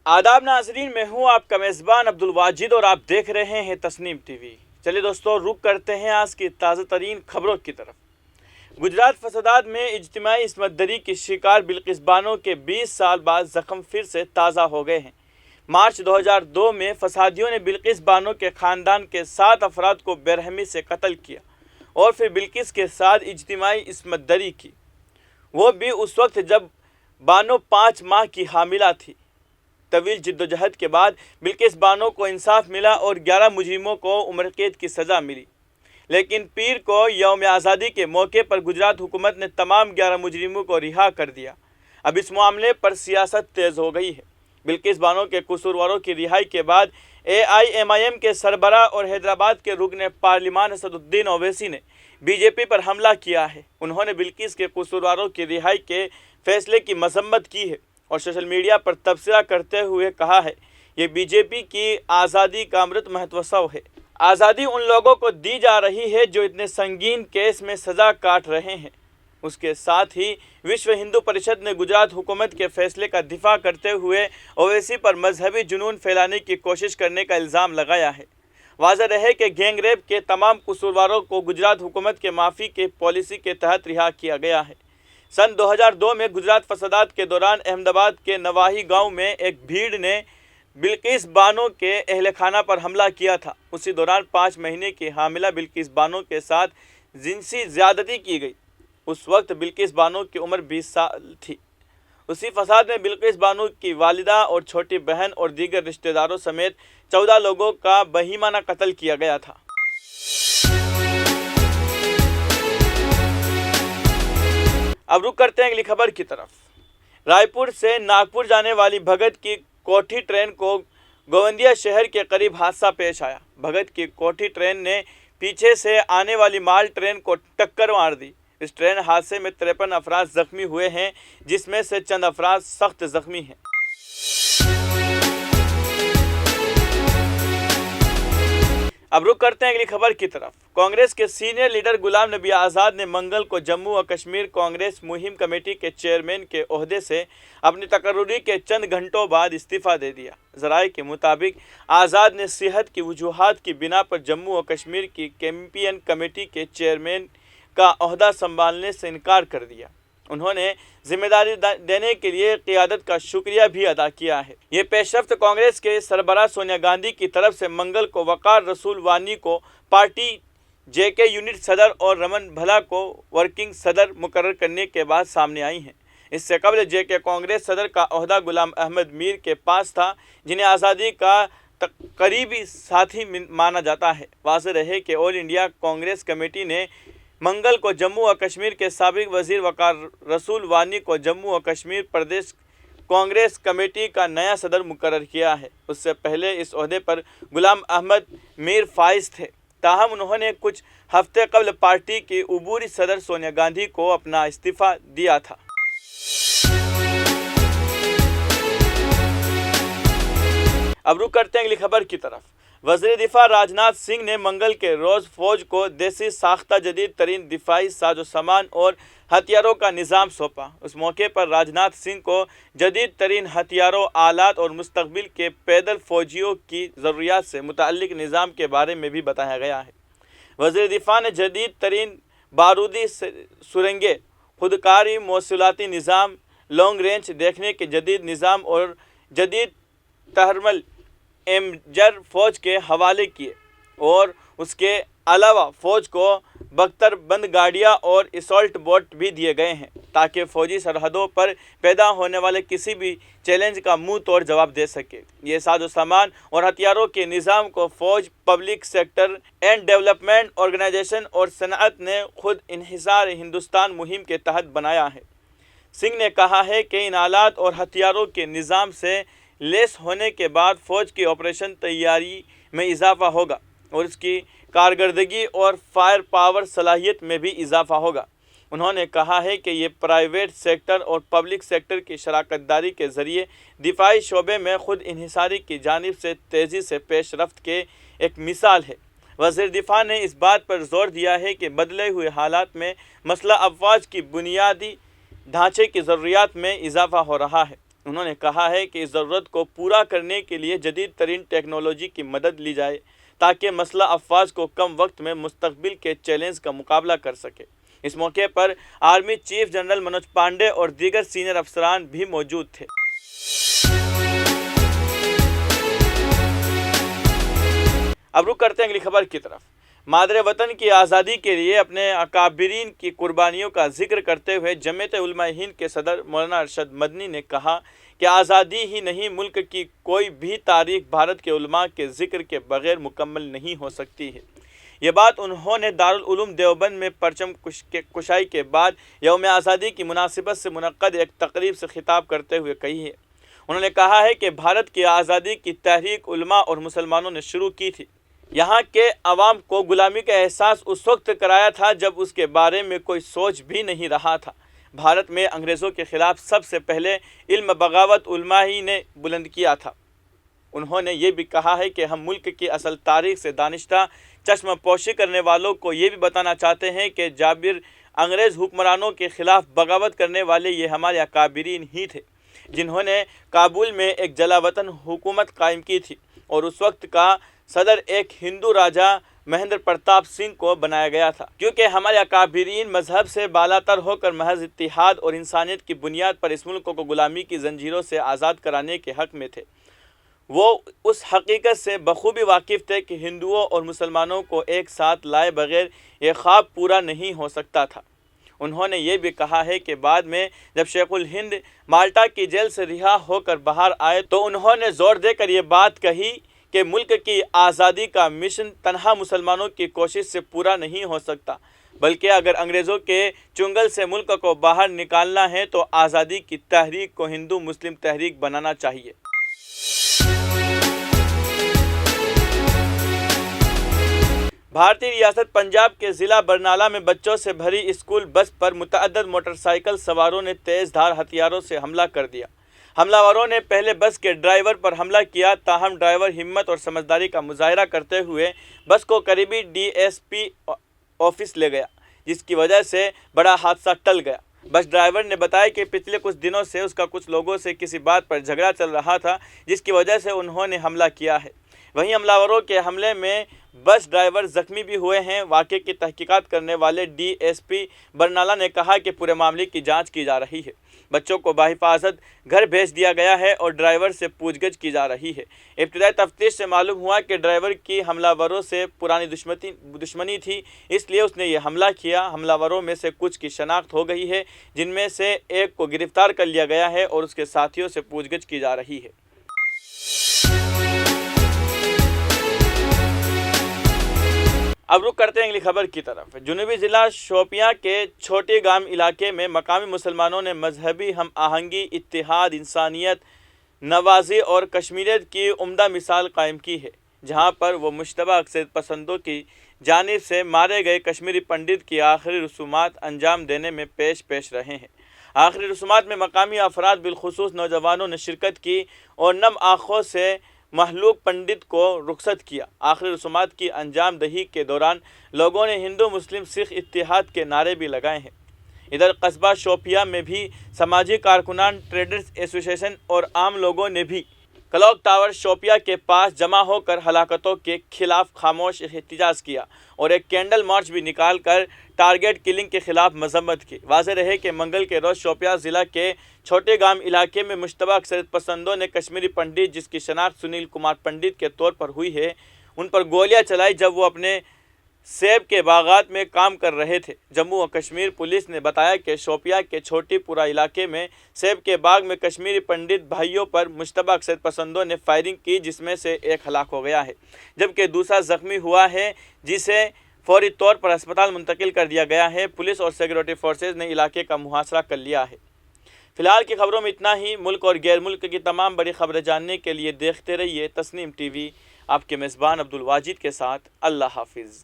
आदाब नाज़रीन, मैं हूं आपका मेज़बान अब्दुल वाजिद और आप देख रहे हैं तस्नीम टीवी। चलिए दोस्तों, रुक करते हैं आज की ताज़ा तरीन खबरों की तरफ। गुजरात फसादात में इज्तिमाई इस्मत दरी की शिकार बिल्किस बानो के 20 साल बाद ज़ख्म फिर से ताज़ा हो गए हैं। मार्च 2002 में फसादियों ने बिल्किस बानो के ख़ानदान के 7 अफराद को बेरहमी से कत्ल किया और फिर बिल्किस के साथ इज्तिमाई इस्मत दरी की, वो भी उस वक्त जब बानो 5 माह की हामिला थी। तवील जिद्दोजहद के बाद बिल्किस बानो को इंसाफ मिला और 11 मुजरिमों को उम्र कैद की सज़ा मिली, लेकिन पीर को यौम आज़ादी के मौके पर गुजरात हुकूमत ने तमाम 11 मुजरिमों को रिहा कर दिया। अब इस मामले पर सियासत तेज़ हो गई है। बिल्किस बानो के कसूरवारों की रिहाई के बाद AIMIM के सरबराह और हैदराबाद के रुकन पार्लिमान असदुद्दीन ओवैसी ने BJP पर हमला किया है। उन्होंने बिल्किस के कसूरवारों की रिहाई के फैसले की मजम्मत की है और सोशल मीडिया पर तबसरा करते हुए कहा है, ये BJP की आज़ादी का अमृत महोत्सव है। आज़ादी उन लोगों को दी जा रही है जो इतने संगीन केस में सज़ा काट रहे हैं। उसके साथ ही विश्व हिंदू परिषद ने गुजरात हुकूमत के फैसले का दिफा करते हुए ओवैसी पर मजहबी जुनून फैलाने की कोशिश करने का इल्ज़ाम लगाया है। वाज़ेह रहे कि गैंग रेप के तमाम कसूरवारों को गुजरात हुकूमत के माफ़ी के पॉलिसी के तहत रिहा किया गया है। सन 2002 में गुजरात फसादात के दौरान अहमदाबाद के नवाही गांव में एक भीड़ ने बिल्किस बानो के अहल खाना पर हमला किया था। उसी दौरान 5 महीने की हामिला बिल्किस बानो के साथ जिनसी ज़्यादती की गई। उस वक्त बिल्किस बानो की उम्र 20 साल थी। उसी फसाद में बिल्किस बानो की वालिदा और छोटी बहन और दीगर रिश्तेदारों समेत 14 लोगों का बहीमाना कत्ल किया गया था। अब रुक करते हैं अगली खबर की तरफ। रायपुर से नागपुर जाने वाली भगत की कोठी ट्रेन को गोवंदिया शहर के करीब हादसा पेश आया। भगत की कोठी ट्रेन ने पीछे से आने वाली माल ट्रेन को टक्कर मार दी। इस ट्रेन हादसे में 53 अफराद जख्मी हुए हैं, जिसमें से चंद अफराद सख्त जख्मी हैं। अब रुक करते हैं अगली खबर की तरफ। कांग्रेस के सीनियर लीडर गुलाम नबी आज़ाद ने मंगल को जम्मू और कश्मीर कांग्रेस मुहिम कमेटी के चेयरमैन के ओहदे से अपनी तकर्रुरी के चंद घंटों बाद इस्तीफ़ा दे दिया। ज़राए के मुताबिक आज़ाद ने सेहत की वजूहात की बिना पर जम्मू और कश्मीर की कैंपियन कमेटी के चेयरमैन का ओहदा संभालने से इनकार कर दिया। उन्होंने जिम्मेदारी देने के लिए क़ियादत का शुक्रिया भी अदा किया है। ये पेशरफ्त कांग्रेस के सरबराह सोनिया गांधी की तरफ से मंगल को वकार रसूल वानी को पार्टी JK यूनिट सदर और रमन भला को वर्किंग सदर मुकर्रर करने के बाद सामने आई हैं। इससे कबल JK कांग्रेस सदर का ओहदा गुलाम अहमद मीर के पास था, जिन्हें आज़ादी का करीबी साथी माना जाता है। वाज़ेह रहे कि ऑल इंडिया कांग्रेस कमेटी ने मंगल को जम्मू और कश्मीर के साबिक वजीर वकार रसूल वानी को जम्मू और कश्मीर प्रदेश कांग्रेस कमेटी का नया सदर मुकर्रर किया है। उससे पहले इस ओहदे पर गुलाम अहमद मीर फाइज थे, ताहम उन्होंने कुछ हफ्ते कबल पार्टी की उबूरी सदर सोनिया गांधी को अपना इस्तीफ़ा दिया था। अब रुक करते हैं अगली खबर की तरफ। वज़ीर दिफा राजनाथ सिंह ने मंगल के रोज़ फ़ौज को देसी साख्ता जदीद तरीन दिफाई साजो सामान और हथियारों का निज़ाम सौंपा। उस मौके पर राजनाथ सिंह को जदीद तरीन हथियारों, आलात और मुस्तकबिल के पैदल फ़ौजियों की ज़रूरियात से मुतअल्लिक़ निज़ाम के बारे में भी बताया गया है। वज़ीर दिफा ने जदीद तरीन बारूदी सुरंगें, खुदकारी मौसूलाती निज़ाम, लॉन्ग रेंज देखने के जदीद निज़ाम और जदीद थर्मल एमजर फ़ौज के हवाले किए और उसके अलावा फ़ौज को बख्तरबंद गाड़ियाँ और असॉल्ट बोट भी दिए गए हैं, ताकि फ़ौजी सरहदों पर पैदा होने वाले किसी भी चैलेंज का मुंह तोड़ जवाब दे सके। ये साजो सामान और हथियारों के निज़ाम को फ़ौज, public sector and development organization और सनअत ने खुद इन्हिसार हिंदुस्तान मुहिम के तहत बनाया है। सिंह ने कहा है कि इन आलात और हथियारों के निज़ाम से लेस होने के बाद फ़ौज की ऑपरेशन तैयारी में इजाफ़ा होगा और इसकी कारकर्दगी और फायर पावर सलाहियत में भी इजाफ़ा होगा। उन्होंने कहा है कि ये प्राइवेट सेक्टर और पब्लिक सेक्टर की शराकत दारी के ज़रिए दिफाई शोबे में खुद इन्हिसारी की जानिब से तेज़ी से पेश रफ्त के एक मिसाल है। वज़ीर दिफा ने इस बात पर ज़ोर दिया है कि बदले हुए हालात में मसला अफवाज की बुनियादी ढांचे की ज़रूरियात में इजाफ़ा हो रहा है। انہوں نے کہا ہے کہ اس ضرورت کو پورا کرنے کے لیے جدید ترین ٹیکنالوجی کی مدد لی جائے تاکہ مسلح افواج کو کم وقت میں مستقبل کے چیلنج کا مقابلہ کر سکے۔ اس موقع پر army chief general Manoj Pandey اور دیگر سینئر افسران بھی موجود تھے۔ اب رخ کرتے ہیں اگلی خبر کی طرف۔ مادر وطن کی آزادی کے لیے اپنے اکابرین کی قربانیوں کا ذکر کرتے ہوئے جمعیت علماء ہند کے صدر مولانا ارشد مدنی نے کہا کہ آزادی ہی نہیں، ملک کی کوئی بھی تاریخ بھارت کے علماء کے ذکر کے بغیر مکمل نہیں ہو سکتی ہے۔ یہ بات انہوں نے دارالعلوم دیوبند میں پرچم کشائی کے بعد یوم آزادی کی مناسبت سے منعقد ایک تقریب سے خطاب کرتے ہوئے کہی ہے۔ انہوں نے کہا ہے کہ بھارت کی آزادی کی تحریک علماء اور مسلمانوں نے شروع کی تھی۔ یہاں کے عوام کو غلامی کا احساس اس وقت کرایا تھا جب اس کے بارے میں کوئی سوچ بھی نہیں رہا تھا۔ بھارت میں انگریزوں کے خلاف سب سے پہلے علم بغاوت علماء ہی نے بلند کیا تھا۔ انہوں نے یہ بھی کہا ہے کہ ہم ملک کی اصل تاریخ سے دانشتہ چشم پوشی کرنے والوں کو یہ بھی بتانا چاہتے ہیں کہ جابر انگریز حکمرانوں کے خلاف بغاوت کرنے والے یہ ہمارے اکابرین ہی تھے، جنہوں نے کابل میں ایک جلا وطن حکومت قائم کی تھی اور اس وقت کا صدر ایک ہندو راجا مہندر پرتاپ سنگھ کو بنایا گیا تھا، کیونکہ ہمارے اکابرین مذہب سے بالاتر ہو کر محض اتحاد اور انسانیت کی بنیاد پر اس ملک کو غلامی کی زنجیروں سے آزاد کرانے کے حق میں تھے۔ وہ اس حقیقت سے بخوبی واقف تھے کہ ہندوؤں اور مسلمانوں کو ایک ساتھ لائے بغیر یہ خواب پورا نہیں ہو سکتا تھا۔ انہوں نے یہ بھی کہا ہے کہ بعد میں جب شیخ الہند مالٹا کی جیل سے رہا ہو کر باہر آئے تو انہوں نے زور دے کر یہ بات کہی کہ ملک کی آزادی کا مشن تنہا مسلمانوں کی کوشش سے پورا نہیں ہو سکتا، بلکہ اگر انگریزوں کے چنگل سے ملک کو باہر نکالنا ہے تو آزادی کی تحریک کو ہندو مسلم تحریک بنانا چاہیے۔ بھارتی ریاست پنجاب کے ضلع برنالہ میں بچوں سے بھری اسکول بس پر متعدد موٹر سائیکل سواروں نے تیز دھار ہتھیاروں سے حملہ کر دیا۔ حملہ آوروں نے پہلے بس کے ڈرائیور پر حملہ کیا، تاہم ڈرائیور ہمت اور سمجھداری کا مظاہرہ کرتے ہوئے بس کو قریبی ڈی ایس پی آفس لے گیا، جس کی وجہ سے بڑا حادثہ ٹل گیا۔ بس ڈرائیور نے بتایا کہ پچھلے کچھ دنوں سے اس کا کچھ لوگوں سے کسی بات پر جھگڑا چل رہا تھا، جس کی وجہ سے انہوں نے حملہ کیا ہے۔ وہیں حملہ آوروں کے حملے میں بس ڈرائیور زخمی بھی ہوئے ہیں۔ واقعے کی تحقیقات کرنے والے ڈی ایس پی برنالہ نے کہا کہ پورے معاملے کی جانچ کی جا رہی ہے۔ بچوں کو بحفاظت گھر بھیج دیا گیا ہے اور ڈرائیور سے پوچھ گچھ کی جا رہی ہے۔ ابتدائی تفتیش سے معلوم ہوا کہ ڈرائیور کی حملہ آوروں سے پرانی دشمنی تھی، اس لیے اس نے یہ حملہ کیا۔ حملہ آوروں میں سے کچھ کی شناخت ہو گئی ہے، جن میں سے ایک کو گرفتار کر لیا گیا ہے اور اس کے ساتھیوں سے پوچھ گچھ کی جا رہی ہے۔ اب رخ کرتے ہیں اگلی خبر کی طرف۔ جنوبی ضلع شوپیاں کے چھوٹی گام علاقے میں مقامی مسلمانوں نے مذہبی ہم آہنگی، اتحاد، انسانیت نوازی اور کشمیریت کی عمدہ مثال قائم کی ہے، جہاں پر وہ مشتبہ عقیدت پسندوں کی جانب سے مارے گئے کشمیری پنڈت کی آخری رسومات انجام دینے میں پیش رہے ہیں۔ آخری رسومات میں مقامی افراد بالخصوص نوجوانوں نے شرکت کی اور نم آنکھوں سے محلوق پنڈت کو رخصت کیا۔ آخری رسومات کی انجام دہی کے دوران لوگوں نے ہندو مسلم سکھ اتحاد کے نعرے بھی لگائے ہیں۔ ادھر قصبہ شوپیاں میں بھی سماجی کارکنان، ٹریڈرز ایسوسی ایشن اور عام لوگوں نے بھی کلاک ٹاور شوپیاں کے پاس جمع ہو کر ہلاکتوں کے خلاف خاموش احتجاج کیا اور ایک کینڈل مارچ بھی نکال کر ٹارگٹ کلنگ کے خلاف مذمت کی۔ واضح رہے کہ منگل کے روز شوپیاں ضلع کے چھوٹے گام علاقے میں مشتبہ عقیدت پسندوں نے کشمیری پنڈت، جس کی شناخت سنیل کمار پنڈت کے طور پر ہوئی ہے، ان پر گولیاں چلائی جب وہ اپنے سیب کے باغات میں کام کر رہے تھے۔ جموں و کشمیر پولیس نے بتایا کہ شوپیاں کے چھوٹی پورہ علاقے میں سیب کے باغ میں کشمیری پنڈت بھائیوں پر مشتبہ عقیدت پسندوں نے فائرنگ کی، جس میں سے ایک ہلاک ہو گیا ہے جبکہ دوسرا زخمی ہوا ہے، جسے فوری طور پر ہسپتال منتقل کر دیا گیا ہے۔ پولیس اور سیکورٹی فورسز نے علاقے کا محاصرہ کر لیا ہے۔ فی الحال کی خبروں میں اتنا ہی۔ ملک اور غیر ملک کی تمام بڑی خبریں جاننے کے لیے دیکھتے رہیے تسنیم ٹی وی۔ آپ کے میزبان عبدالواجد کے ساتھ اللہ حافظ۔